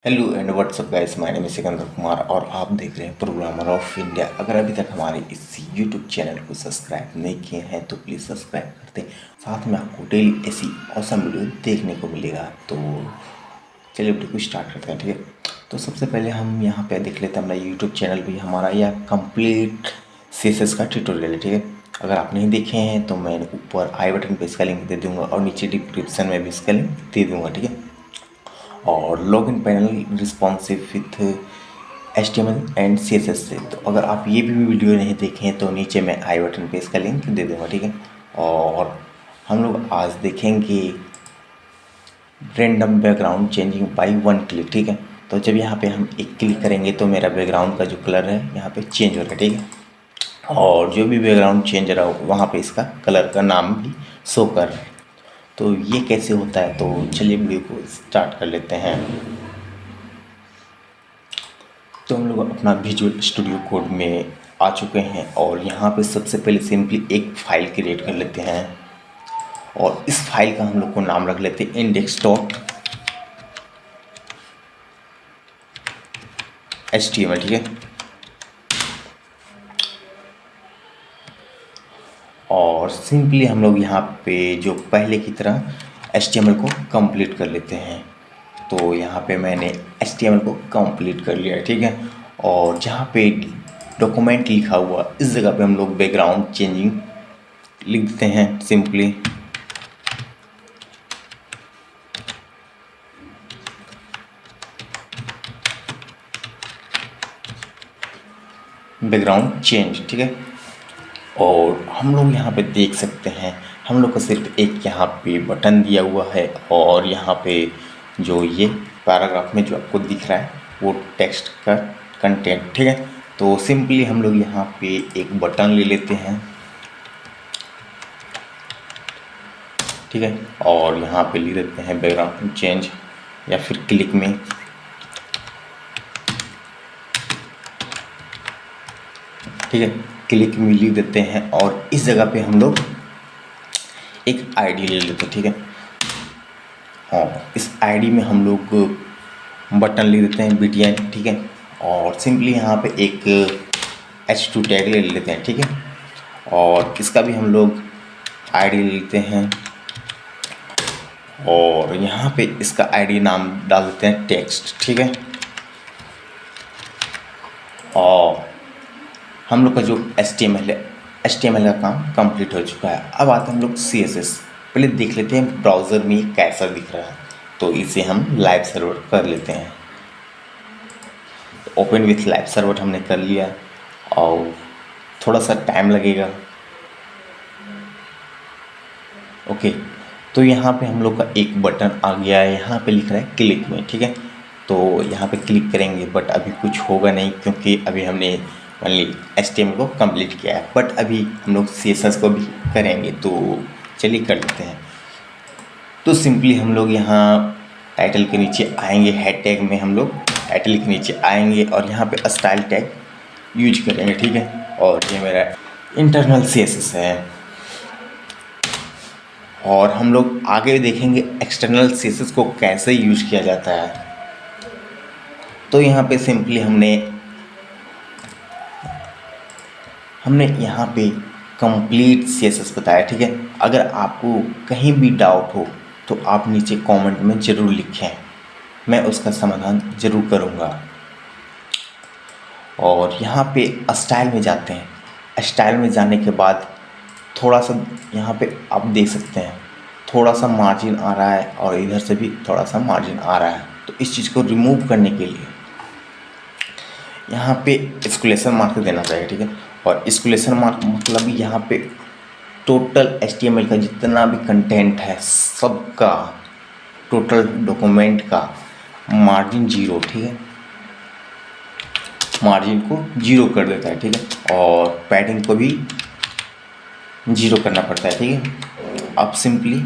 Hello and WhatsApp guys, my name है सिकंदर कुमार और आप देख रहे हैं प्रोग्रामर ऑफ इंडिया। अगर अभी तक हमारे इस यूट्यूब चैनल को सब्सक्राइब नहीं किए हैं तो प्लीज़ सब्सक्राइब कर दें। साथ में आपको डेली ऐसी औसम वीडियो देखने को मिलेगा। तो चलिए वीडियो को स्टार्ट करते हैं, ठीक है। तो सबसे पहले हम यहाँ पे देख लेते हैं हमारा यूट्यूब चैनल भी हमारा यह कंप्लीट CSS का ट्यूटोरियल है, ठीक है। अगर आप नहीं देखे हैं तो मैं ऊपर आई बटन पर इसका लिंक दे दूँगा और नीचे डिस्क्रिप्शन में भी इसका लिंक दे दूँगा, ठीक है। और login panel responsive with HTML and CSS से। तो अगर आप ये भी वीडियो नहीं देखे हैं तो नीचे मैं आई बटन पे इसका लिंक दे दूँगा, ठीक है। और हम लोग आज देखेंगे random background changing by one click, ठीक है। तो जब यहाँ पे हम एक क्लिक करेंगे तो मेरा बैकग्राउंड का जो कलर है यहाँ पे चेंज हो रहा है, ठीक है। और जो भी बैकग्राउंड चेंज हो रहा हो वहाँ पे इसका कलर का नाम भी शो कर रहा है। तो ये कैसे होता है, तो चलिए वीडियो को स्टार्ट कर लेते हैं। तो हम लोग अपना विजुअल स्टूडियो कोड में आ चुके हैं और यहाँ पे सबसे पहले सिंपली एक फ़ाइल क्रिएट कर लेते हैं और इस फाइल का हम लोग को नाम रख लेते हैं index.html, ठीक है। और सिंपली हम लोग यहाँ पे जो पहले की तरह HTML को कंप्लीट कर लेते हैं। तो यहाँ पे मैंने HTML को कंप्लीट कर लिया है, ठीक है। और जहाँ पे डॉक्यूमेंट लिखा हुआ इस जगह पे हम लोग बैकग्राउंड चेंजिंग लिख देते हैं सिंपली। बैकग्राउंड चेंज, ठीक है। और हम लोग यहाँ पे देख सकते हैं हम लोग को सिर्फ एक यहाँ पे बटन दिया हुआ है और यहाँ पे जो ये पैराग्राफ में जो आपको दिख रहा है वो टेक्स्ट का कंटेंट, ठीक है। तो सिंपली हम लोग यहाँ पे एक बटन ले लेते हैं, ठीक है। और यहाँ पे लिख देते हैं बैकग्राउंड चेंज या फिर क्लिक में, ठीक है। क्लिक में लिख देते हैं और इस जगह पे हम लोग एक आईडी ले लेते हैं, ठीक है। और इस आईडी में हम लोग बटन लिख देते हैं BTN, ठीक है। और सिंपली यहाँ पे एक H2 टैग ले लेते हैं, ठीक है। और इसका भी हम लोग आईडी ले लेते हैं और यहाँ पे इसका आईडी नाम डाल देते हैं टेक्स्ट, ठीक है। और हम लोग का जो HTML का काम कंप्लीट हो चुका है। अब आते हैं हम लोग CSS। पहले देख लेते हैं ब्राउज़र में कैसा दिख रहा है, तो इसे हम लाइव सर्वर कर लेते हैं। ओपन विथ लाइव सर्वर हमने कर लिया और थोड़ा सा टाइम लगेगा, ओके। तो यहाँ पे हम लोग का एक बटन आ गया है, यहाँ पे लिख रहा है क्लिक में, ठीक है। तो यहाँ पे क्लिक करेंगे बट अभी कुछ होगा नहीं क्योंकि अभी हमने ओनली HTML को कंप्लीट किया है। बट अभी हम लोग CSS को भी करेंगे, तो चलिए कर लेते हैं। तो सिंपली हम लोग यहाँ टाइटल के नीचे आएंगे, हेड टैग में हम लोग टाइटल के नीचे आएंगे और यहाँ पे स्टाइल टैग यूज करेंगे, ठीक है। और ये मेरा इंटरनल CSS है और हम लोग आगे देखेंगे एक्सटर्नल CSS को कैसे यूज किया जाता है। तो यहाँ पे सिंपली हमने यहाँ पे कंप्लीट CSS बताया, ठीक है। अगर आपको कहीं भी डाउट हो तो आप नीचे कमेंट में ज़रूर लिखें, मैं उसका समाधान ज़रूर करूँगा। और यहाँ पे स्टाइल में जाते हैं। स्टाइल में जाने के बाद थोड़ा सा यहाँ पे आप देख सकते हैं थोड़ा सा मार्जिन आ रहा है और इधर से भी थोड़ा सा मार्जिन आ रहा है। तो इस चीज़ को रिमूव करने के लिए यहाँ पे एक्सक्लेमेशन मार्क देना चाहिए, ठीक है। और एक्सक्लेमेशन मार्क मतलब यहाँ पे टोटल HTML का जितना भी कंटेंट है सबका टोटल डॉक्यूमेंट का मार्जिन 0, ठीक है। मार्जिन को 0 कर देता है, ठीक है। और पैडिंग को भी 0 करना पड़ता है, ठीक है। आप सिंपली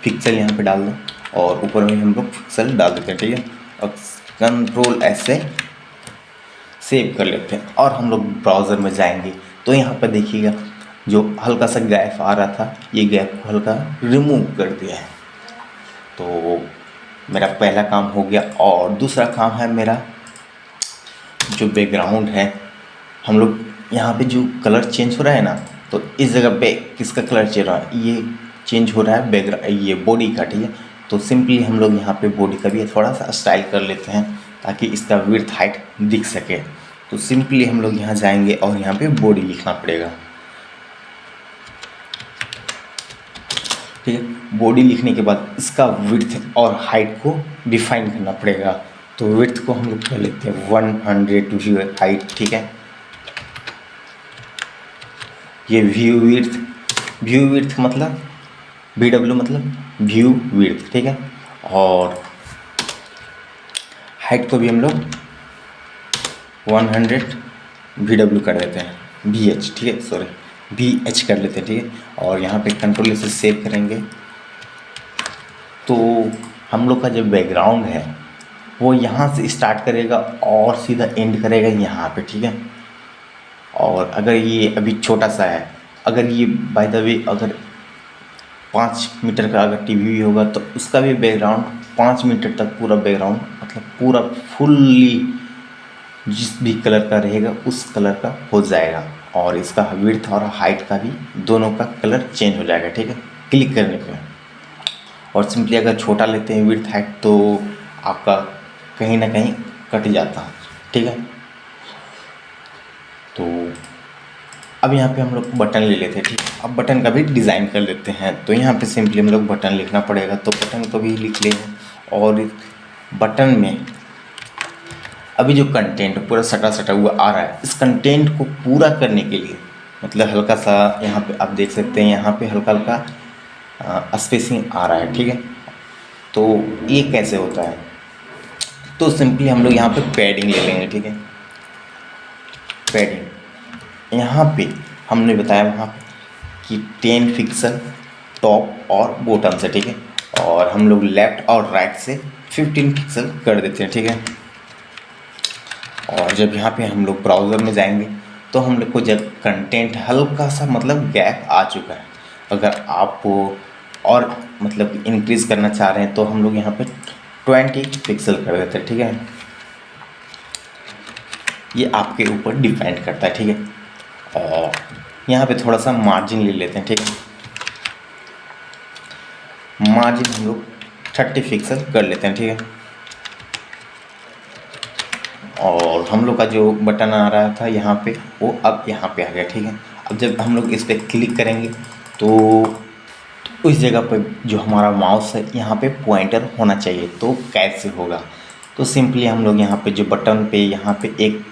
पिक्सल यहाँ पे डाल दो और ऊपर में हम लोग पिक्सल डाल देते हैं, ठीक है। और कंट्रोल ऐसे सेव कर लेते हैं और हम लोग ब्राउज़र में जाएंगे तो यहाँ पर देखिएगा जो हल्का सा गैप आ रहा था ये गैप को हल्का रिमूव कर दिया है। तो मेरा पहला काम हो गया। और दूसरा काम है मेरा जो बैकग्राउंड है, हम लोग यहाँ पे जो कलर चेंज हो रहा है ना, तो इस जगह पे किसका कलर चेंज हो रहा है, ये चेंज हो रहा है बैकग्राउंड, ये बॉडी का, ठीक है। तो सिंपली हम लोग यहाँ पे बॉडी का भी थोड़ा सा स्टाइल कर लेते हैं ताकि इसका विड्थ हाइट दिख सके। तो सिंपली हम लोग यहाँ जाएंगे और यहाँ पे बॉडी लिखना पड़ेगा, ठीक है। बॉडी लिखने के बाद इसका विड्थ और हाइट को डिफाइन करना पड़ेगा। तो विड्थ को हम लोग कर लेते हैं 100 हाइट, ठीक है। ये व्यू विड्थ मतलब VW मतलब व्यू विड्थ, ठीक है। और हाइट को भी हम लोग 100 VW कर देते हैं, VH, ठीक है, सॉरी VH कर लेते हैं, ठीक है। और यहाँ पे कंट्रोल से सेव करेंगे। तो हम लोग का जो बैकग्राउंड है वो यहाँ से स्टार्ट करेगा और सीधा एंड करेगा यहाँ पे, ठीक है। और अगर ये अभी छोटा सा है, अगर ये बाय द वे अगर 5 मीटर का अगर टीवी भी होगा तो उसका भी बैकग्राउंड 5 मीटर तक पूरा बैकग्राउंड मतलब पूरा फुल्ली जिस भी कलर का रहेगा उस कलर का हो जाएगा। और इसका विड्थ और हाइट का भी दोनों का कलर चेंज हो जाएगा, ठीक है, क्लिक करने पे। और सिंपली अगर छोटा लेते हैं विड्थ हाइट तो आपका कहीं ना कहीं कट जाता है, ठीक है। तो अब यहाँ पे हम लोग बटन ले लेते हैं, ठीक है। अब बटन का भी डिज़ाइन कर लेते हैं। तो यहाँ पे सिंपली हम लोग बटन लिखना पड़ेगा, तो बटन को भी लिख लें। और बटन में अभी जो कंटेंट पूरा सटा सटा हुआ आ रहा है, इस कंटेंट को पूरा करने के लिए मतलब हल्का सा यहाँ पे आप देख सकते हैं, यहाँ पे हल्का हल्का स्पेसिंग आ रहा है, ठीक है। तो ये कैसे होता है, तो सिंपली हम लोग यहाँ पे पैडिंग ले लेंगे, ठीक है। पैडिंग यहाँ पे हमने बताया वहाँ पे कि 10 पिक्सल टॉप और बॉटम से, ठीक है। और हम लोग लेफ़्ट और राइट से 15 पिक्सल कर देते हैं, ठीक है। और जब यहाँ पे हम लोग ब्राउज़र में जाएंगे तो हम लोग को जब कंटेंट हल्का सा मतलब गैप आ चुका है, अगर आप और मतलब इंक्रीज़ करना चाह रहे हैं तो हम लोग यहाँ पे 20 पिक्सल कर देते हैं, ठीक है। ये आपके ऊपर डिपेंड करता है, ठीक है। और यहाँ पे थोड़ा सा मार्जिन ले लेते हैं, ठीक है। मार्जिन हम लोग 30 पिक्सल कर लेते हैं, ठीक है। और हम लोग का जो बटन आ रहा था यहाँ पे वो अब यहाँ पे आ गया, ठीक है। अब जब हम लोग इस पर क्लिक करेंगे तो उस जगह पर जो हमारा माउस है यहाँ पे पॉइंटर होना चाहिए। तो कैसे होगा, तो सिंपली हम लोग यहाँ पे जो बटन पे यहाँ पे एक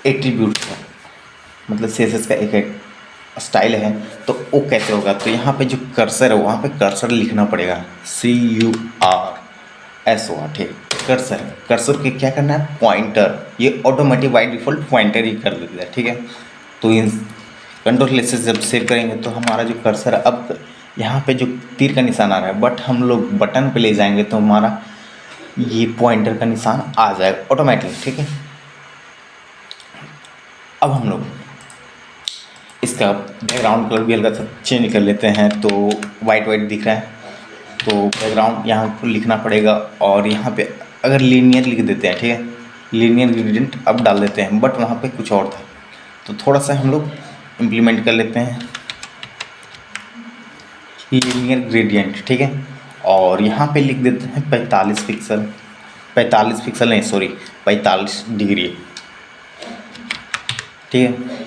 एट्रीब्यूट है मतलब CSS का एक स्टाइल है, तो वो कैसे होगा, तो यहाँ पे जो कर्सर है वहाँ पे कर्सर लिखना पड़ेगा, CURSOR, ठीक है। कर्सर के क्या करना है, पॉइंटर, ये ऑटोमेटिक बाई डिफ़ॉल्ट पॉइंटर ही कर देता है, ठीक है। तो इन कंट्रोल से जब सेव करेंगे तो हमारा जो कर्सर है अब यहाँ पे जो तीर का निशान आ रहा है, बट हम लोग बटन पे ले जाएंगे तो हमारा ये पॉइंटर का निशान आ जाएगा ऑटोमेटिक, ठीक है। अब हम लोग इसका बैकग्राउंड कलर भी हल्का सा चेंज कर लेते हैं। तो वाइट दिख रहा है, तो बैकग्राउंड यहाँ पर लिखना पड़ेगा। और यहाँ पे अगर लीनियर लिख देते हैं, ठीक है, लीनियर ग्रेडियंट अब डाल देते हैं, बट वहाँ पे कुछ और था, तो थोड़ा सा हम लोग इम्प्लीमेंट कर लेते हैं लीनियर ग्रेडियंट, ठीक है। और यहाँ पे लिख देते हैं 45 पिक्सल, 45 पिक्सल नहीं सॉरी 45 डिग्री, ठीक है।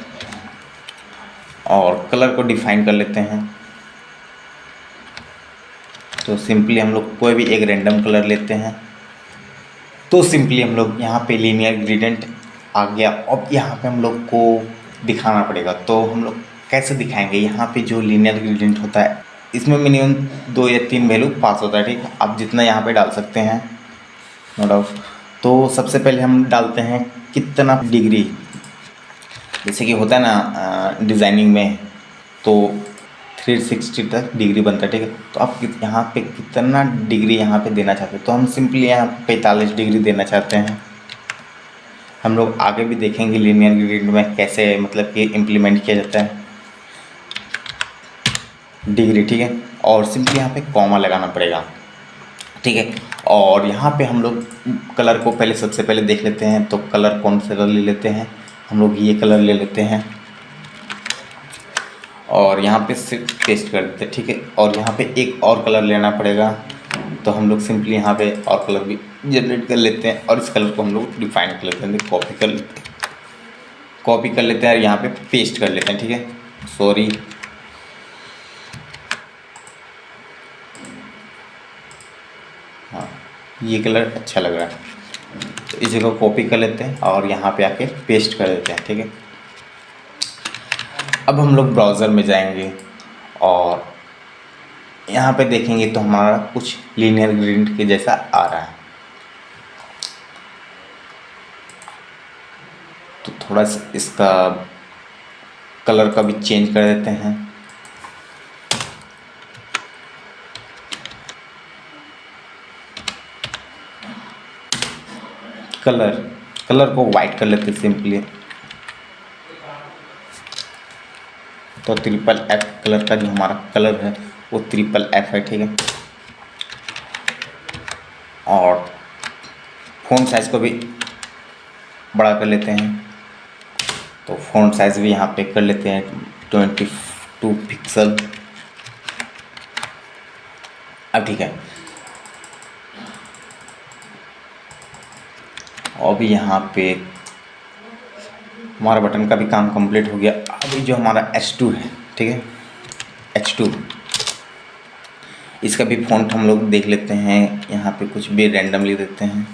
और कलर को डिफाइन कर लेते हैं। तो सिंपली हम लोग कोई भी एक रैंडम कलर लेते हैं। तो सिंपली हम लोग यहाँ पे लीनियर ग्रेडियंट आ गया। अब यहाँ पे हम लोग को दिखाना पड़ेगा, तो हम लोग कैसे दिखाएंगे, यहाँ पे जो लीनियर ग्रेडियंट होता है इसमें मिनिमम 2 या 3 वैल्यू पास होता है, ठीक है। आप जितना यहाँ पे डाल सकते हैं, नो डाउट। तो सबसे पहले हम डालते हैं कितना डिग्री, जैसे कि होता है ना डिज़ाइनिंग में, तो 360 तक डिग्री बनता है, ठीक है। तो आप यहाँ पे कितना डिग्री यहाँ पे देना चाहते हैं, तो हम सिंपली यहाँ 45 डिग्री देना चाहते हैं। हम लोग आगे भी देखेंगे लीनियर ग्रेडियंट में कैसे मतलब कि इम्प्लीमेंट किया जाता है डिग्री, ठीक है। और सिंपली यहाँ पे कॉमा लगाना पड़ेगा, ठीक है। और यहाँ पे हम लोग कलर को पहले सबसे पहले देख लेते हैं, तो कलर कौन सा कलर ले लेते हैं हम लोग, ये कलर ले लेते हैं और यहाँ पे सिर्फ पेस्ट कर देते हैं, ठीक है। और यहाँ पे एक और कलर लेना पड़ेगा, तो हम लोग सिंपली यहाँ पे और कलर भी जनरेट कर लेते हैं और इस कलर को हम लोग डिफाइन कर लेते हैं, कॉपी कर लेते हैं और यहाँ पे पेस्ट कर लेते हैं, ठीक है। सॉरी, हाँ ये कलर अच्छा लग रहा है, तो इस जगह कॉपी कर लेते हैं और यहाँ पे आके पेस्ट कर देते हैं, ठीक है। अब हम लोग ब्राउज़र में जाएंगे और यहाँ पे देखेंगे तो हमारा कुछ लीनियर ग्रिड के जैसा आ रहा है, तो थोड़ा सा इसका कलर का भी चेंज कर देते हैं। कलर को वाइट कर लेते हैं सिंपली, तो FFF कलर का जो हमारा कलर है वो FFF है, ठीक है। और फ़ॉन्ट साइज़ को भी बड़ा कर लेते हैं, तो फ़ॉन्ट साइज़ भी यहाँ पे कर लेते हैं 22 पिक्सल। अब ठीक है, और भी यहाँ पे हमारा बटन का भी काम कंप्लीट हो गया। अभी जो हमारा H2 है, ठीक है, H2 इसका भी फ़ॉन्ट हम लोग देख लेते हैं, यहाँ पे कुछ भी रैंडमली देते हैं।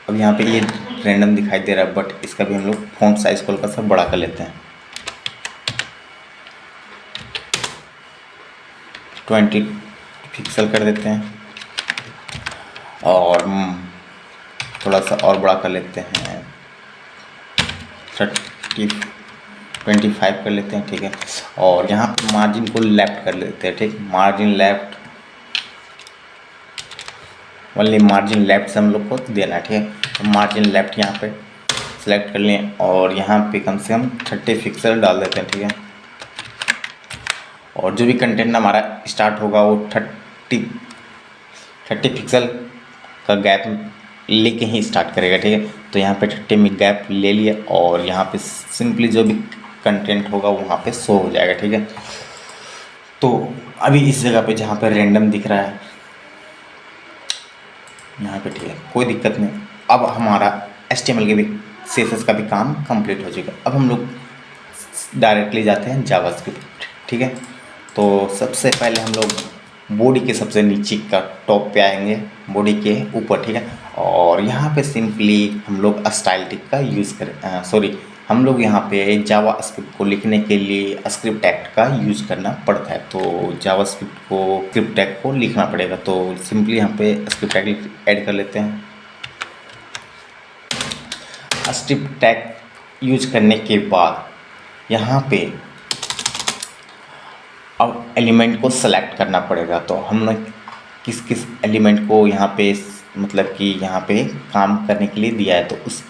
अब यहाँ पे ये रैंडम दिखाई दे रहा है, बट इसका भी हम लोग फ़ॉन्ट साइज़ को हल्का सा बड़ा कर लेते हैं, 20 पिक्सल कर देते हैं और थोड़ा सा और बड़ा कर लेते हैं, 25 कर लेते हैं, ठीक है। और यहाँ पे मार्जिन को लेफ्ट कर लेते हैं, ठीक, margin left, only margin left से हम लोग को देना है, ठीक है। तो मार्जिन लेफ्ट यहाँ पे सेलेक्ट कर लें और यहाँ पे कम से कम 30 पिक्सल डाल देते हैं, ठीक है। और जो भी कंटेंट हमारा स्टार्ट होगा वो 30 पिक्सल का गैप लेके ही स्टार्ट करेगा, ठीक है। तो यहाँ पे 30 में गैप ले लिया और यहाँ पे सिंपली जो भी कंटेंट होगा वहाँ पे शो हो जाएगा, ठीक है। तो अभी इस जगह पे जहाँ पे रैंडम दिख रहा है यहाँ पे, ठीक है, कोई दिक्कत नहीं। अब हमारा HTML के भी CSS का भी काम कंप्लीट हो चुका। अब हम लोग डायरेक्टली जाते हैं जावास्क्रिप्ट, ठीक है। तो सबसे पहले हम लोग बॉडी के सबसे नीचे का टॉप पे आएंगे, बॉडी के ऊपर, ठीक है। और यहाँ पे सिंपली हम लोग स्टाइलिटिक का यूज़ करें, हम लोग यहाँ पे जावास्क्रिप्ट को लिखने के लिए स्क्रिप्ट टैग का यूज़ करना पड़ता है, तो जावास्क्रिप्ट को स्क्रिप्ट टैग को लिखना पड़ेगा। तो सिंपली यहाँ पे स्क्रिप्ट टैग ऐड कर लेते हैं। स्क्रिप्ट टैग यूज करने के बाद यहाँ पे अब एलिमेंट को सेलेक्ट करना पड़ेगा, तो हमने किस किस एलिमेंट को यहाँ पे मतलब कि यहाँ पे काम करने के लिए दिया है, तो उस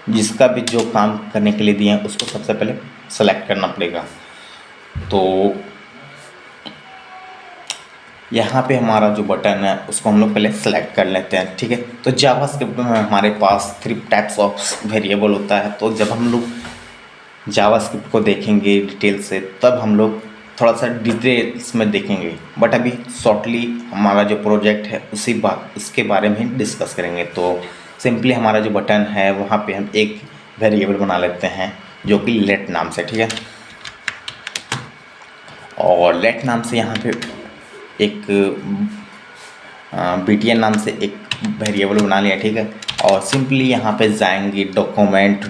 जिसका भी जो काम करने के लिए दिया है उसको सबसे पहले सेलेक्ट करना पड़ेगा। तो यहाँ पे हमारा जो बटन है उसको हम लोग पहले सेलेक्ट कर लेते हैं, ठीक है। तो जावास्क्रिप्ट में हमारे पास 3 टाइप्स ऑफ वेरिएबल होता है, तो जब हम लोग जावास्क्रिप्ट को देखेंगे डिटेल से तब हम लोग थोड़ा सा डिटेल्स में देखेंगे, बट अभी शॉर्टली हमारा जो प्रोजेक्ट है उसके बारे में डिस्कस करेंगे। तो सिंपली हमारा जो बटन है वहाँ पे हम एक वेरिएबल बना लेते हैं जो कि लेट नाम से, ठीक है। और लेट नाम से यहाँ पे एक btn नाम से एक वेरिएबल बना लिया, ठीक है। और सिंपली यहाँ पे जाएंगे डॉक्यूमेंट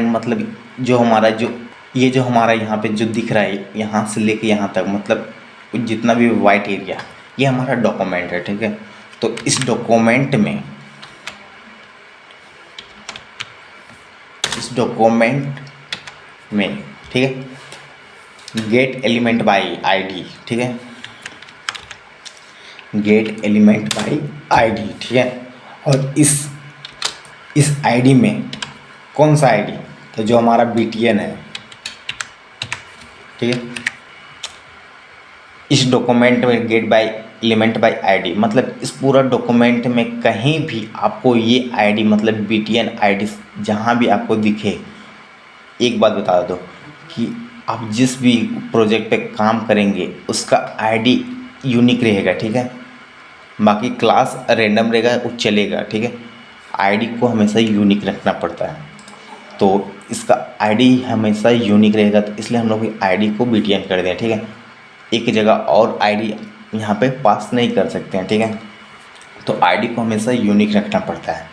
मतलब जो हमारा ये जो हमारा यहाँ पे जो दिख रहा है यहाँ से लेके यहाँ तक, मतलब जितना भी वाइट एरिया ये हमारा डॉक्यूमेंट है, ठीक है। तो इस डॉक्यूमेंट में ठीक है, गेट एलिमेंट बाय आईडी, ठीक है, गेट एलिमेंट बाय आईडी, ठीक है। और इस आईडी में कौन सा आईडी, तो जो हमारा btn है ठीक है। इस डॉक्यूमेंट में get by element by ID, मतलब इस पूरा डॉक्यूमेंट में कहीं भी आपको ये आईडी मतलब बीटीएन आईडी जहाँ भी आपको दिखे, एक बात बता दो कि आप जिस भी प्रोजेक्ट पे काम करेंगे उसका आईडी यूनिक रहेगा, ठीक है। बाकी क्लास रैंडम रहेगा, वो चलेगा, ठीक है। आईडी को हमेशा यूनिक रखना पड़ता है, तो इसका आईडी हमेशा यूनिक रहेगा, तो इसलिए हम लोग आईडी को बीटीएन कर दें, ठीक है। एक जगह और आईडी यहाँ पे पास नहीं कर सकते हैं, ठीक है। तो आईडी को हमेशा यूनिक रखना पड़ता है।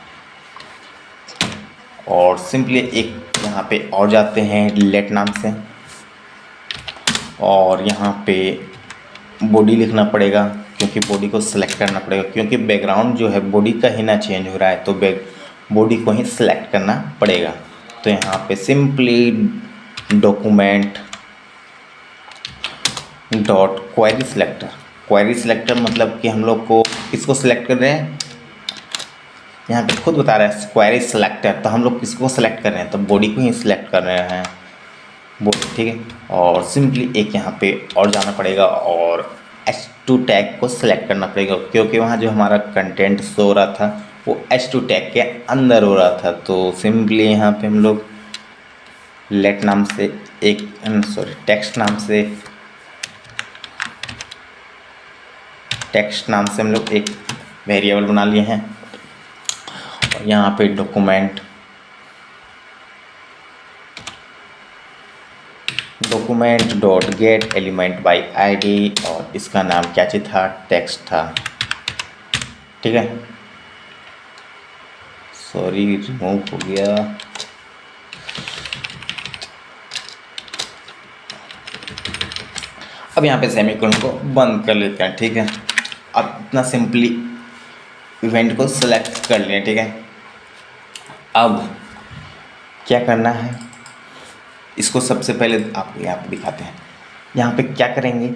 और सिंपली एक यहाँ पे और जाते हैं लेट नाम से, और यहाँ पे बॉडी लिखना पड़ेगा, क्योंकि बॉडी को सिलेक्ट करना पड़ेगा, क्योंकि बैकग्राउंड जो है बॉडी का ही ना चेंज हो रहा है, तो बॉडी को ही सिलेक्ट करना पड़ेगा। तो यहाँ पे simply document dot query selector मतलब कि हम लोग को किसको सिलेक्ट कर रहे हैं, यहाँ पे खुद बता रहा है क्वेरी सिलेक्टर, तो हम लोग किसको सिलेक्ट कर रहे हैं, तो बॉडी को ही सिलेक्ट कर रहे हैं बॉडी, ठीक है। और सिंपली एक यहाँ पे और जाना पड़ेगा और H2 टैग को सिलेक्ट करना पड़ेगा, क्योंकि वहाँ जो हमारा कंटेंट शो हो रहा था वो H2 टैग के अंदर हो रहा था। तो सिंपली यहाँ पे हम लोग लेट नाम से टेक्स्ट नाम से हम लोग एक वेरिएबल बना लिए हैं, और यहाँ पे document dot gate element by ID, और इसका नाम क्या चीज़ था, टेक्स्ट था, ठीक है। सॉरी रिमूव हो गया। अब यहाँ पे सेमीकोलन को बंद कर लेते हैं, ठीक है। अब इतना सिंपली इवेंट को सिलेक्ट कर लें, ठीक है। अब क्या करना है, इसको सबसे पहले आपको यहाँ पे दिखाते हैं। यहाँ पे क्या करेंगे,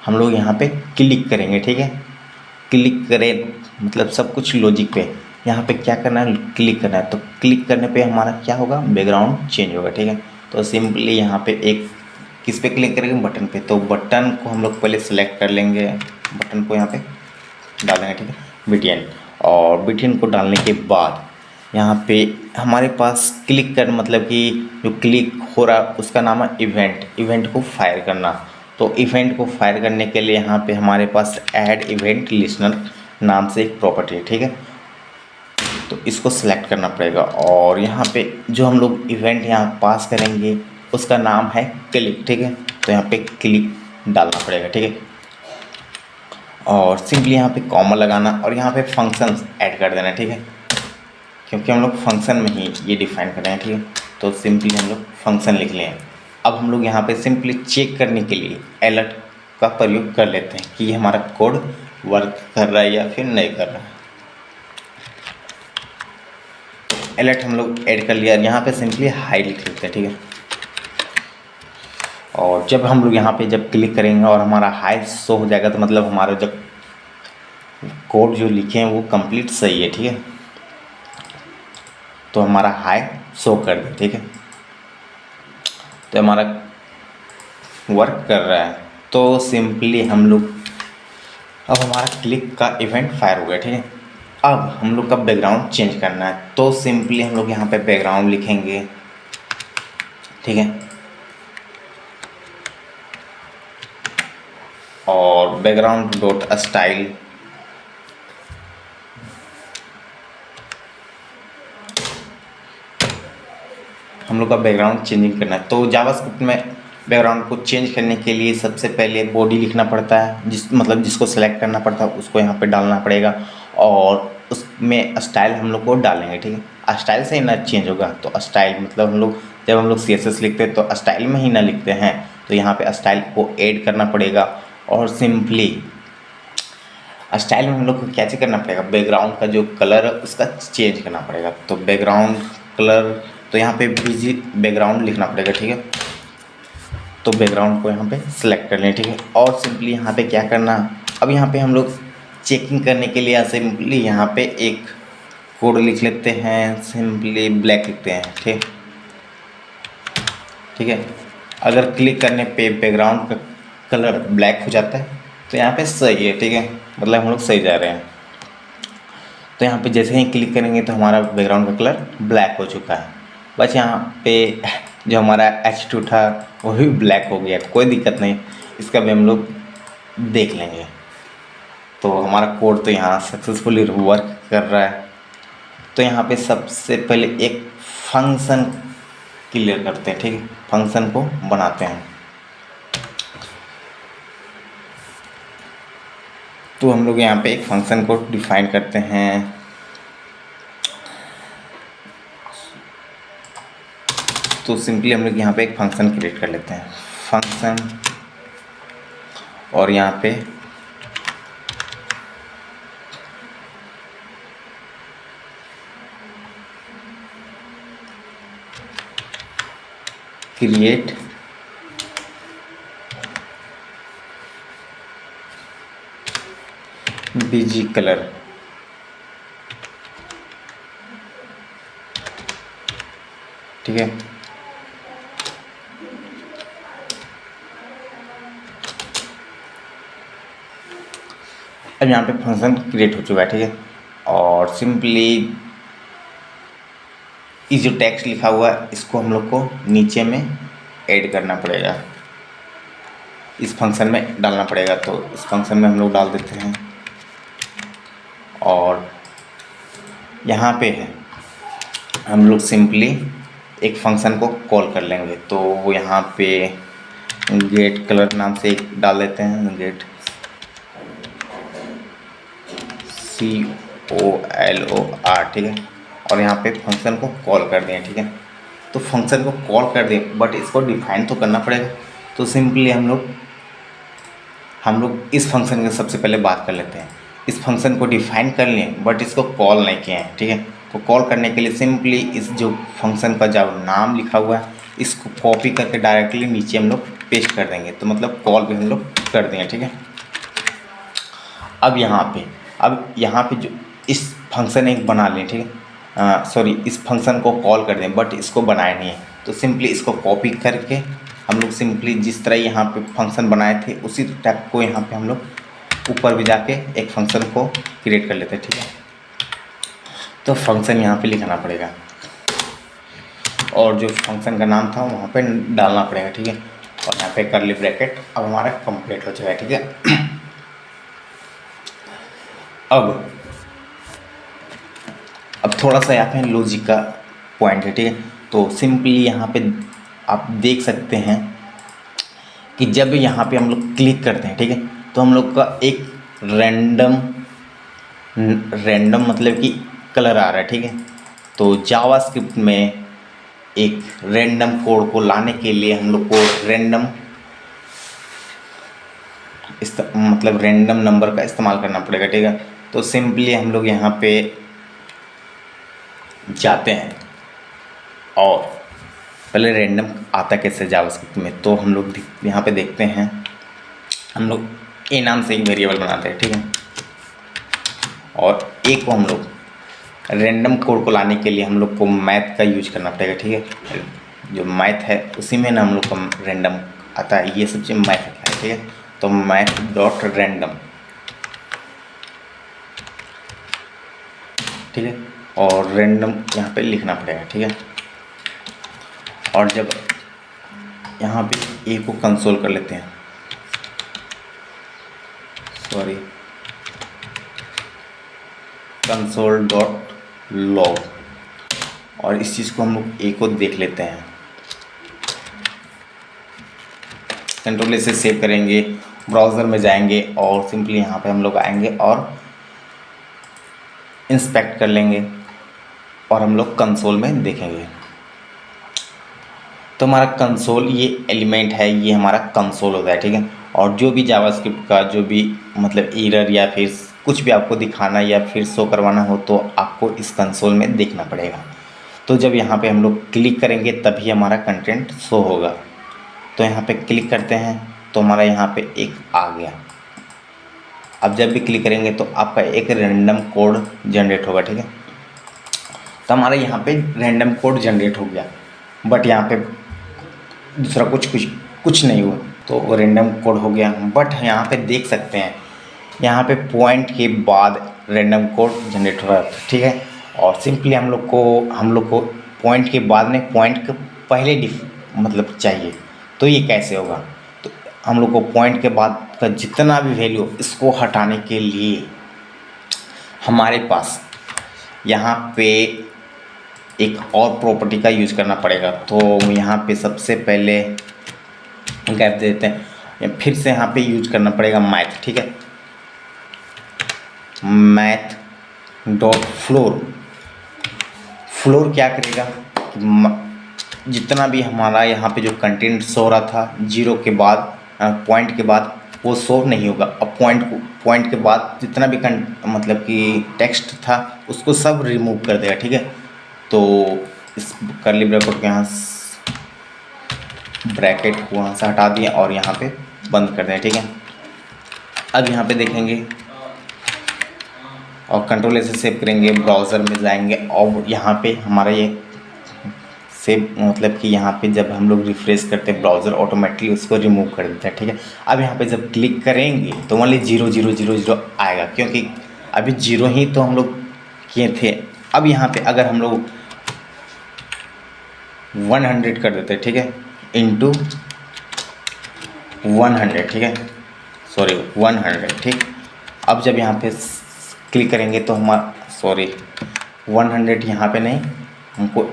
हम लोग यहाँ पे क्लिक करेंगे, ठीक है। क्लिक करें मतलब सब कुछ लॉजिक पे, यहाँ पे क्या करना है, क्लिक करना है। तो क्लिक करने पे हमारा क्या होगा, बैकग्राउंड चेंज होगा, ठीक है। तो सिंपली यहाँ पे एक किस पे क्लिक करेंगे, बटन पे। तो बटन को हम लोग पहले सेलेक्ट कर लेंगे, बटन को यहाँ पे डालेंगे, ठीक है, बीटीएन। और बीटीएन को डालने के बाद यहाँ पे हमारे पास क्लिक कर मतलब कि जो क्लिक हो रहा उसका नाम है इवेंट को फायर करना। तो इवेंट को फायर करने के लिए यहाँ पे हमारे पास ऐड इवेंट लिस्नर नाम से एक प्रॉपर्टी है, ठीक है। तो इसको सिलेक्ट करना पड़ेगा, और यहाँ पे जो हम लोग इवेंट यहाँ पास करेंगे उसका नाम है क्लिक, ठीक है। तो यहाँ पे क्लिक डालना पड़ेगा, ठीक है। और सिंपली यहाँ पे कॉमा लगाना और यहाँ पे फंक्शंस ऐड कर देना, ठीक है, क्योंकि हम लोग फंक्शन में ही ये डिफाइन कर रहे हैं, ठीक है। तो सिंपली हम लोग फंक्शन लिख लें। अब हम लोग यहाँ पे सिंपली चेक करने के लिए अलर्ट का प्रयोग कर लेते हैं कि ये हमारा कोड वर्क कर रहा है या फिर नहीं कर रहा है। अलर्ट हम लोग ऐड कर लिया, यहाँ पे सिंपली हाई लिख लेते हैं, ठीक है। और जब हम लोग यहाँ पे जब क्लिक करेंगे और हमारा हाई शो हो जाएगा, तो मतलब हमारा जब कोड जो लिखे हैं वो कंप्लीट सही है, ठीक है। तो हमारा हाई शो कर दे, ठीक है। तो हमारा वर्क कर रहा है। तो सिंपली हम लोग अब हमारा क्लिक का इवेंट फायर हो गया, ठीक है। अब हम लोग का बैकग्राउंड चेंज करना है, तो सिंपली हम लोग यहाँ पे बैकग्राउंड लिखेंगे, ठीक है। और बैकग्राउंड डॉट स्टाइल, हम लोग का बैकग्राउंड चेंजिंग करना है। तो जावास्क्रिप्ट में बैकग्राउंड को चेंज करने के लिए सबसे पहले बॉडी लिखना पड़ता है, जिसको सेलेक्ट करना पड़ता है उसको यहाँ पे डालना पड़ेगा, और उसमें स्टाइल हम लोग को डालेंगे, ठीक है। स्टाइल से ही ना चेंज होगा, तो स्टाइल मतलब हम लोग जब हम लोग CSS लिखते हैं तो स्टाइल में ही ना लिखते हैं, तो यहाँ पे स्टाइल को ऐड करना पड़ेगा। और सिंपली स्टाइल में हम लोग को कैसे करना पड़ेगा, बैकग्राउंड का जो कलर है उसका चेंज करना पड़ेगा। तो बैकग्राउंड कलर, तो यहाँ पे बीजी बैकग्राउंड लिखना पड़ेगा, ठीक है। तो बैकग्राउंड को यहाँ पे सिलेक्ट कर लें, ठीक है। और सिंपली यहाँ पे क्या करना, अब यहाँ पे हम लोग चेकिंग करने के लिए सिंपली यहाँ पे एक कोड लिख लेते हैं, सिंपली ब्लैक लिखते हैं, ठीक है। अगर क्लिक करने पे बैकग्राउंड का कलर ब्लैक हो जाता है तो यहाँ पे सही है, ठीक है, मतलब हम लोग सही जा रहे हैं। तो यहाँ पे जैसे ही क्लिक करेंगे तो हमारा बैकग्राउंड का कलर ब्लैक हो चुका है। बस यहाँ पे जो हमारा H2 था वो भी ब्लैक हो गया, कोई दिक्कत नहीं, इसका भी हम लोग देख लेंगे। तो हमारा कोड तो यहाँ सक्सेसफुली वर्क कर रहा है। तो यहाँ पे सबसे पहले एक फंक्शन क्लियर करते हैं, ठीक है, फंक्शन को बनाते हैं। तो हम लोग यहाँ पे एक फंक्शन को डिफाइन करते हैं। तो सिंपली हम लोग यहाँ पे एक फंक्शन क्रिएट कर लेते हैं, फंक्शन, और यहाँ पे क्रिएट बीजी कलर, ठीक है। अब यहाँ पे फंक्शन क्रिएट हो चुका है, ठीक है। और सिंपली ये जो टेक्स्ट लिखा हुआ है इसको हम लोग को नीचे में ऐड करना पड़ेगा, इस फंक्शन में डालना पड़ेगा। तो इस फंक्शन में हम लोग डाल देते हैं। और यहाँ पे है हम लोग सिंपली एक फंक्शन को कॉल कर लेंगे। तो वो यहाँ पे गेट कलर नाम से एक डाल देते हैं, गेट COLOR, ठीक है। और यहाँ पे फंक्शन को कॉल कर दें, ठीक है। तो फंक्शन को कॉल कर दें बट इसको डिफाइन तो करना पड़ेगा। तो सिंपली हम लोग इस फंक्शन की सबसे पहले बात कर लेते हैं। इस फंक्शन को डिफाइन कर लें बट इसको कॉल नहीं किए हैं, ठीक है। तो कॉल करने के लिए सिंपली इस जो फंक्शन का जो नाम लिखा हुआ है इसको कॉपी करके डायरेक्टली नीचे हम लोग पेस्ट कर देंगे। तो मतलब कॉल भी हम लोग कर देंगे, ठीक है। अब यहाँ पे जो इस फंक्शन एक बना लें, ठीक है, सॉरी, इस फंक्शन को कॉल कर दें बट इसको बनाए नहीं है। तो सिंपली इसको कॉपी करके हम लोग सिंपली जिस तरह यहाँ पे फंक्शन बनाए थे उसी टाइप को यहाँ पे हम लोग ऊपर भी जाके एक फंक्शन को क्रिएट कर लेते हैं, ठीक है। तो फंक्शन यहाँ पे लिखना पड़ेगा और जो फंक्शन का नाम था वहाँ पे डालना पड़ेगा, ठीक है। और यहाँ पे कर्ली ब्रैकेट अब हमारा कंप्लीट हो जाएगा, ठीक है। अब थोड़ा सा यहाँ पे लॉजिक का पॉइंट है, ठीक है। तो सिंपली यहाँ पे आप देख सकते हैं कि जब यहाँ पे हम लोग क्लिक करते हैं, ठीक है, तो हम लोग का एक रैंडम मतलब कि कलर आ रहा है, ठीक है। तो जावास्क्रिप्ट में एक रैंडम कोड को लाने के लिए हम लोग को मतलब रैंडम नंबर का इस्तेमाल करना पड़ेगा, ठीक है। तो सिंपली हम लोग यहाँ पे जाते हैं और पहले रैंडम आता कैसे जावास्क्रिप्ट में, तो हम लोग यहाँ पे देखते हैं। हम लोग ए नाम से एक वेरिएबल बनाते हैं, ठीक है। और ए को हम लोग रैंडम कोड को लाने के लिए हम लोग को मैथ का यूज करना पड़ेगा, ठीक है। जो मैथ है उसी में ना हम लोग का रैंडम आता है, ये सब चीज़ मैथ आता है, ठीक है। तो मैथ डॉट रैंडम, ठीक है। और रैंडम यहाँ पे लिखना पड़ेगा, ठीक है। और जब यहाँ पे ए को कंसोल कर लेते हैं, सॉरी, कंसोल डॉट लॉग, और इस चीज़ को हम लोग ए को देख लेते हैं। कंट्रोल ए से सेव करेंगे, ब्राउज़र में जाएंगे और सिंपली यहाँ पे हम लोग आएंगे और इंस्पेक्ट कर लेंगे और हम लोग कंसोल में देखेंगे। तो हमारा कंसोल ये एलिमेंट है, ये हमारा कंसोल होता है, ठीक है। और जो भी जावास्क्रिप्ट का जो भी मतलब एरर या फिर कुछ भी आपको दिखाना या फिर शो करवाना हो तो आपको इस कंसोल में देखना पड़ेगा। तो जब यहाँ पे हम लोग क्लिक करेंगे तभी हमारा कंटेंट शो होगा। तो यहाँ पे क्लिक करते हैं तो हमारा यहाँ पे एक आ गया। अब जब भी क्लिक करेंगे तो आपका एक रैंडम कोड जनरेट होगा, ठीक है। तो हमारा यहाँ पे रैंडम कोड जनरेट हो गया, बट यहाँ पे दूसरा कुछ नहीं हुआ, तो रैंडम कोड हो गया। बट यहाँ पे देख सकते हैं, यहाँ पे पॉइंट के बाद रैंडम कोड जनरेट हो रहा है, ठीक है। और सिंपली हम लोग को पॉइंट के बाद में पॉइंट के पहले मतलब चाहिए, तो ये कैसे होगा? तो हम लोग को पॉइंट के बाद का जितना भी वैल्यू, इसको हटाने के लिए हमारे पास यहाँ पे एक और प्रॉपर्टी का यूज़ करना पड़ेगा। तो यहाँ पे सबसे पहले गैप दे देते हैं, फिर से यहाँ पे यूज करना पड़ेगा मैथ, ठीक है। मैथ डॉट फ्लोर क्या करेगा कि जितना भी हमारा यहाँ पे जो कंटेंट शो रहा था जीरो के बाद, पॉइंट के बाद, वो शो नहीं होगा। अब पॉइंट के बाद जितना भी मतलब कि टेक्स्ट था उसको सब रिमूव कर देगा, ठीक है। तो इस कर्ली ब्रैकेट के यहाँ ब्रैकेट को वहाँ से हटा दिए और यहाँ पे बंद कर दें, ठीक है। अब यहाँ पे देखेंगे और कंट्रोल से सेव करेंगे, ब्राउज़र में जाएंगे और यहाँ पे हमारा ये सेव, मतलब कि यहाँ पे जब हम लोग रिफ्रेश करते हैं ब्राउज़र ऑटोमेटिकली उसको रिमूव कर देता है, ठीक है। अब यहाँ पे जब क्लिक करेंगे तो मान लीजिए 0 0 0 0 आएगा, क्योंकि अभी 0 ही तो हम लोग किए थे। अब यहाँ पे अगर हम लोग 100 कर देते हैं, ठीक है, इंटू 100, ठीक है, सॉरी 100, ठीक। अब जब यहाँ पे क्लिक करेंगे तो हमारा 100 यहाँ पे नहीं, हमको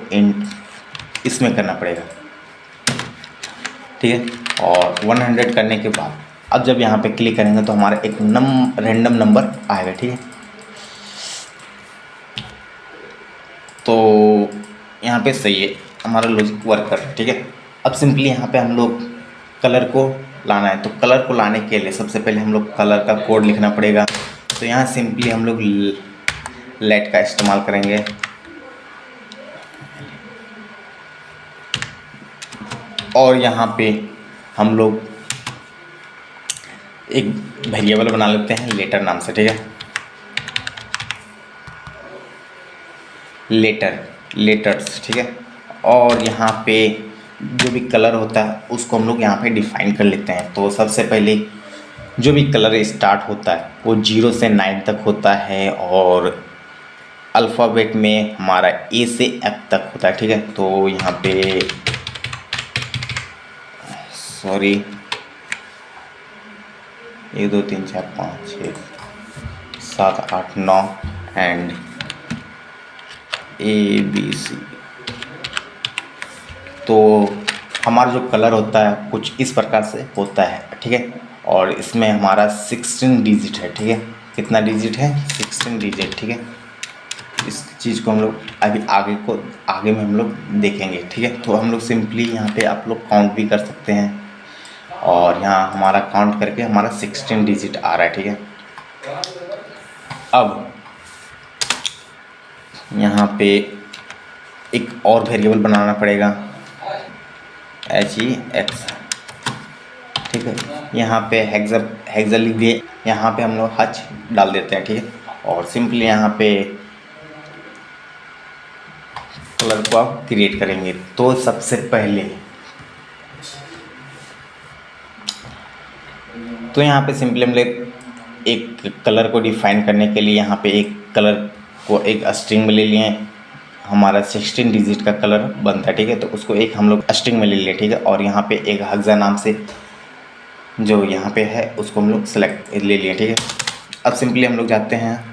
इसमें करना पड़ेगा, ठीक है। और 100 करने के बाद अब जब यहाँ पे क्लिक करेंगे तो हमारा एक रैंडम नंबर आएगा, ठीक है। तो यहाँ पे सही है, हमारा लॉजिक वर्क कर रहा है, ठीक है। अब सिंपली यहाँ पे हम लोग कलर को लाना है, तो कलर को लाने के लिए सबसे पहले हम लोग कलर का कोड लिखना पड़ेगा। तो यहाँ सिंपली हम लोग लेट का इस्तेमाल करेंगे, और यहाँ पे हम लोग एक वेरिएबल बना लेते हैं लेटर नाम से, ठीक है। लेटर्स, ठीक है। और यहाँ पे जो भी कलर होता है उसको हम लोग यहाँ पे डिफाइन कर लेते हैं। तो सबसे पहले जो भी कलर स्टार्ट होता है वो 0 से 9 तक होता है, और अल्फ़ाबेट में हमारा A से F तक होता है, ठीक है। तो यहाँ पे 1 2 3 4 5 6 7 8 9 एंड ABC। तो हमारा जो कलर होता है कुछ इस प्रकार से होता है, ठीक है। और इसमें हमारा 16 डिजिट है, ठीक है। कितना डिजिट है? 16 डिजिट, ठीक है। इस चीज़ को हम लोग अभी आगे में हम लोग देखेंगे, ठीक है। तो हम लोग सिंपली यहाँ पे आप लोग काउंट भी कर सकते हैं, और यहाँ हमारा काउंट करके हमारा 16 डिजिट आ रहा है, ठीक है। अब यहाँ पे एक और वेरिएबल बनाना पड़ेगा, HEX, ठीक है। यहाँ पे हेक्सा लिख दिए, यहाँ पे हम लोग हच डाल देते हैं, ठीक है। और सिंपली यहाँ पे कलर को आप क्रिएट करेंगे। तो सबसे पहले तो यहाँ पे सिंपली हम लोग एक कलर को डिफाइन करने के लिए यहाँ पे एक कलर को एक स्ट्रिंग में ले लिए, हमारा 16 डिजिट का कलर बनता है, ठीक है। तो उसको एक हम लोग स्ट्रिंग में ले लिए, ठीक है। और यहाँ पे एक हेक्सा नाम से जो यहाँ पे है उसको हम लोग सेलेक्ट ले लिए, ठीक है। अब सिंपली हम लोग जाते हैं,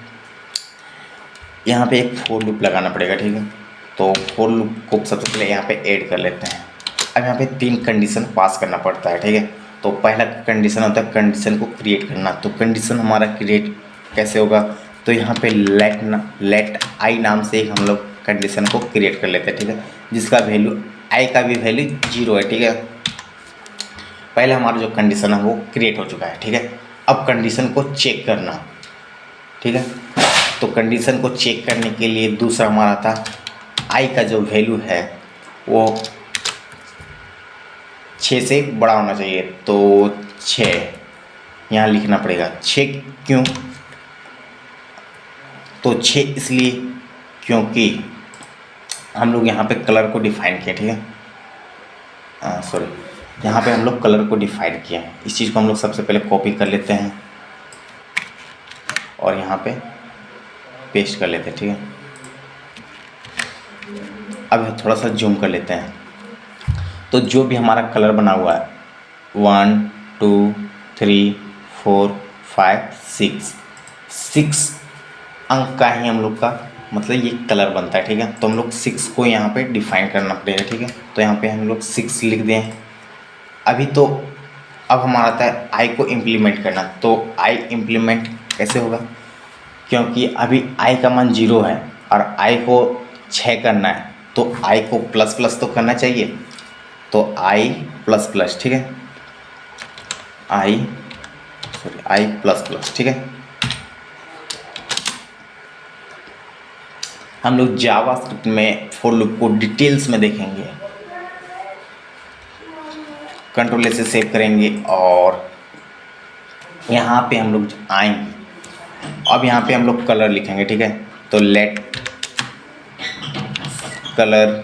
यहाँ पे एक फोर लूप लगाना पड़ेगा, ठीक है। तो फोर लूप को सबसे पहले यहाँ पे ऐड कर लेते हैं। अब यहाँ पे 3 कंडीशन पास करना पड़ता है, ठीक है। तो पहला कंडीशन होता है कंडीशन को क्रिएट करना। तो कंडीशन हमारा क्रिएट कैसे होगा? तो यहाँ पे लेट आई नाम से हम लोग कंडीशन को क्रिएट कर लेते हैं, ठीक है। जिसका वैल्यू आई का भी वैल्यू 0 है, ठीक है। पहले हमारा जो कंडीशन है वो क्रिएट हो चुका है, ठीक है। अब कंडीशन को चेक करना, ठीक है। तो कंडीशन को चेक करने के लिए दूसरा हमारा था आई का जो वैल्यू है वो 6 से बड़ा होना चाहिए। तो 6 यहाँ लिखना पड़ेगा। 6 क्यों? तो 6 इसलिए क्योंकि हम लोग यहाँ पे कलर को डिफाइन किया, ठीक है। सॉरी, यहाँ पे हम लोग कलर को डिफाइन किया है। इस चीज़ को हम लोग सबसे पहले कॉपी कर लेते हैं और यहाँ पे पेस्ट कर लेते हैं, ठीक है। अब थोड़ा सा जूम कर लेते हैं। तो जो भी हमारा कलर बना हुआ है 1 2 3 4 5 6 अंक का ही हम लोग का मतलब ये कलर बनता है, ठीक है। तो हम लोग 6 को यहाँ पे डिफाइन करना पड़ेगा, ठीक है। तो यहाँ पे हम लोग 6 लिख दें। अभी तो अब हमारा आता है आई को इम्प्लीमेंट करना। तो आई इम्प्लीमेंट कैसे होगा, क्योंकि अभी आई का मान 0 है और आई को 6 करना है, तो आई को प्लस प्लस तो करना चाहिए। तो आई प्लस प्लस, ठीक है, आई प्लस प्लस, ठीक है। हम लोग जावास्क्रिप्ट में फॉर लूप को डिटेल्स में देखेंगे। कंट्रोल से सेव करेंगे और यहाँ पे हम लोग आएंगे। अब यहाँ पे हम लोग कलर लिखेंगे, ठीक है। तो लेट कलर,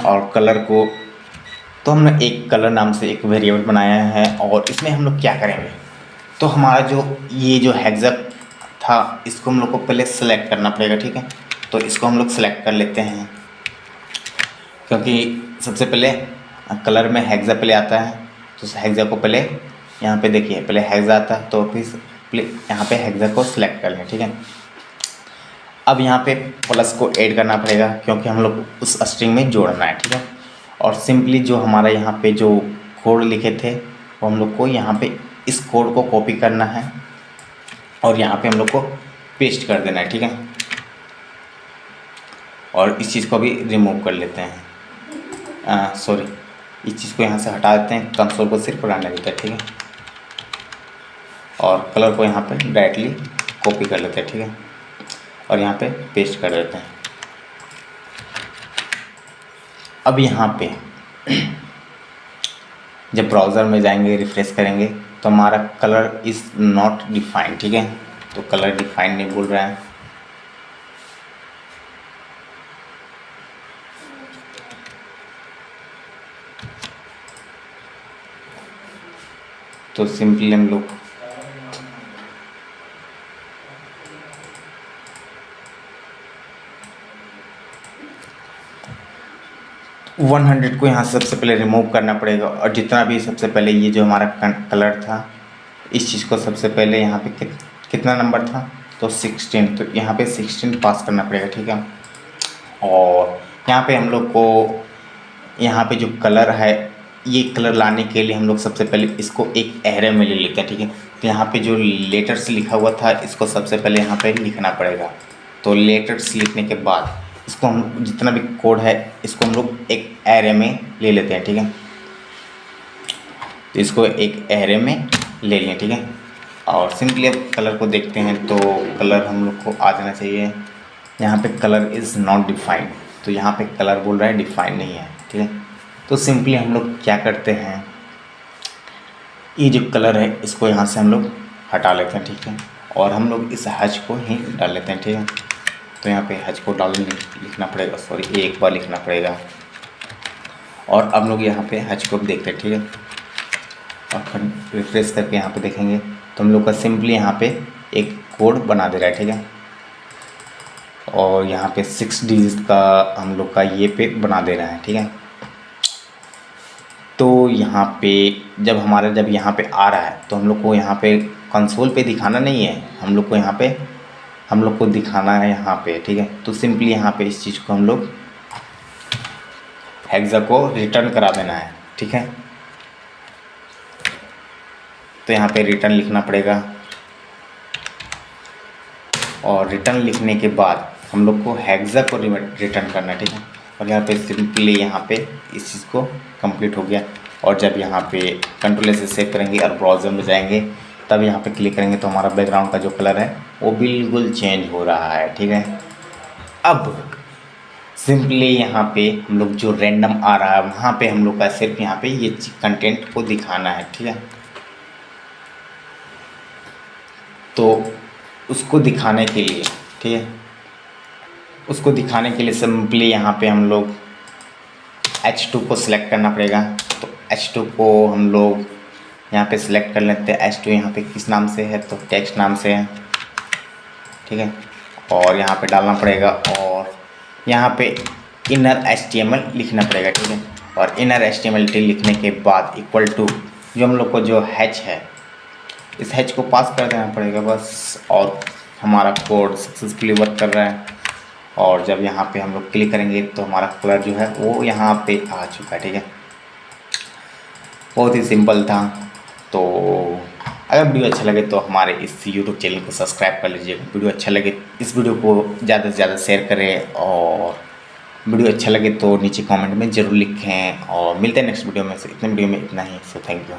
और कलर को तो हमने एक कलर नाम से एक वेरिएबल बनाया है और इसमें हम लोग क्या करेंगे, तो हमारा जो ये जो हेक्सा था इसको हम लोग को पहले सेलेक्ट करना पड़ेगा, ठीक है। तो इसको हम लोग सेलेक्ट कर लेते हैं, क्योंकि सबसे पहले कलर में हेक्सा पहले आता है। तो हेक्सा को पहले यहाँ पे देखिए, पहले हेक्सा आता है, तो फिर यहाँ पे हेक्सा को सिलेक्ट कर लें, ठीक है। अब यहाँ पे प्लस को ऐड करना पड़ेगा, क्योंकि हम लोग उस स्ट्रिंग में जोड़ना है, ठीक है। और सिंपली जो हमारा यहाँ पे जो कोड लिखे थे वो हम लोग को यहाँ पे इस कोड को कॉपी करना है और यहाँ पे हम लोग को पेस्ट कर देना है, ठीक है। और इस चीज़ को भी रिमूव कर लेते हैं, सॉरी, इस चीज़ को यहाँ से हटा देते हैं, कंसोल को सिर्फ रहने देते हैं, ठीक है। और कलर को यहाँ पे डायरेक्टली कॉपी कर लेते हैं, ठीक है, और यहाँ पे पेस्ट कर देते हैं। अब यहाँ पे जब ब्राउज़र में जाएंगे, रिफ्रेश करेंगे, तो हमारा कलर इज़ नॉट डिफाइंड, ठीक है। तो कलर डिफाइंड नहीं बोल रहा है। तो सिंपली हम लोग वन 100 को यहाँ से सबसे पहले रिमूव करना पड़ेगा। और जितना भी सबसे पहले ये जो हमारा कलर था, इस चीज़ को सबसे पहले यहाँ पे कितना नंबर था, तो 16, तो यहाँ पे 16 पास करना पड़ेगा, ठीक है। और यहाँ पे हम लोग को यहाँ पे जो कलर है, ये कलर लाने के लिए हम लोग सबसे पहले इसको एक एरे में ले लेते हैं, ठीक है। तो यहाँ पे जो लेटर्स लिखा हुआ था इसको सबसे पहले यहाँ पे लिखना पड़ेगा। तो लेटर्स लिखने के बाद इसको हम जितना भी कोड है इसको हम लोग एक एरे में ले लेते हैं, ठीक है। तो इसको एक एरे में ले लें, ठीक है। और सिंपली अब कलर को देखते हैं, तो कलर हम लोग को आ जाना चाहिए। यहाँ पे कलर इज़ नॉट डिफाइंड, तो यहाँ पे कलर बोल रहा है डिफाइंड नहीं है, ठीक है। तो सिंपली हम लोग क्या करते हैं, ये जो कलर है इसको यहाँ से हम लोग हटा लेते हैं, ठीक है। और हम लोग इस हज को ही डाल लेते हैं, ठीक है। तो यहाँ पे हज को डाल लिखना पड़ेगा, सॉरी, एक बार लिखना पड़ेगा। और अब लोग यहाँ पे हज को देखते हैं, ठीक है। और रिफ्रेश करके यहाँ पे देखेंगे तो हम लोग का सिंपली यहाँ पे एक कोड बना दे रहा है, ठीक है। और यहाँ पे 6 डिजिट का हम लोग का ये पे बना दे रहा है, ठीक है। तो यहाँ पे जब यहाँ पे आ रहा है तो हम लोग को यहाँ पे कंसोल पे दिखाना नहीं है, हम लोग को दिखाना है यहाँ पे, ठीक है। तो सिंपली यहाँ पे इस चीज़ को हम लोग हेक्सा को रिटर्न करा देना है, ठीक है। तो यहाँ पे रिटर्न लिखना पड़ेगा और रिटर्न लिखने के बाद हम लोग को हेक्सा को रिटर्न करना है, ठीक है। और यहाँ पे सिंपली यहाँ पे इस चीज़ को कंप्लीट हो गया। और जब यहाँ पे कंट्रोल से सेव करेंगे और ब्राउज़र में जाएंगे तब यहाँ पे क्लिक करेंगे तो हमारा बैकग्राउंड का जो कलर है वो बिल्कुल चेंज हो रहा है, ठीक है। अब सिंपली यहाँ पे हम लोग जो रैंडम आ रहा है वहाँ पे हम लोग का सिर्फ यहाँ पे ये कंटेंट को दिखाना है, ठीक है। तो उसको दिखाने के लिए, ठीक है, उसको दिखाने के लिए सिंपली यहाँ पे हम लोग H2 को सिलेक्ट करना पड़ेगा। तो H2 को हम लोग यहाँ पे सिलेक्ट कर लेते हैं। H2 यहाँ पे किस नाम से है, तो टेक्स्ट नाम से है, ठीक है। और यहाँ पे डालना पड़ेगा और यहाँ पे इनर HTML लिखना पड़ेगा, ठीक है। और इनर HTML लिखने के बाद इक्वल टू जो हम लोग को जो हैच है, इस हैच को पास कर देना पड़ेगा बस। और हमारा कोड सक्सेसफुली वर्क कर रहा है। और जब यहाँ पे हम लोग क्लिक करेंगे तो हमारा कलर जो है वो यहाँ पे आ चुका है, ठीक है। बहुत ही सिंपल था। तो अगर वीडियो अच्छा लगे तो हमारे इस YouTube चैनल को सब्सक्राइब कर लीजिएगा। वीडियो अच्छा लगे इस वीडियो को ज़्यादा से ज़्यादा शेयर करें, और वीडियो अच्छा लगे तो नीचे कमेंट में ज़रूर लिखें। और मिलते हैं नेक्स्ट वीडियो में। इतने वीडियो में इतना ही। So thank you.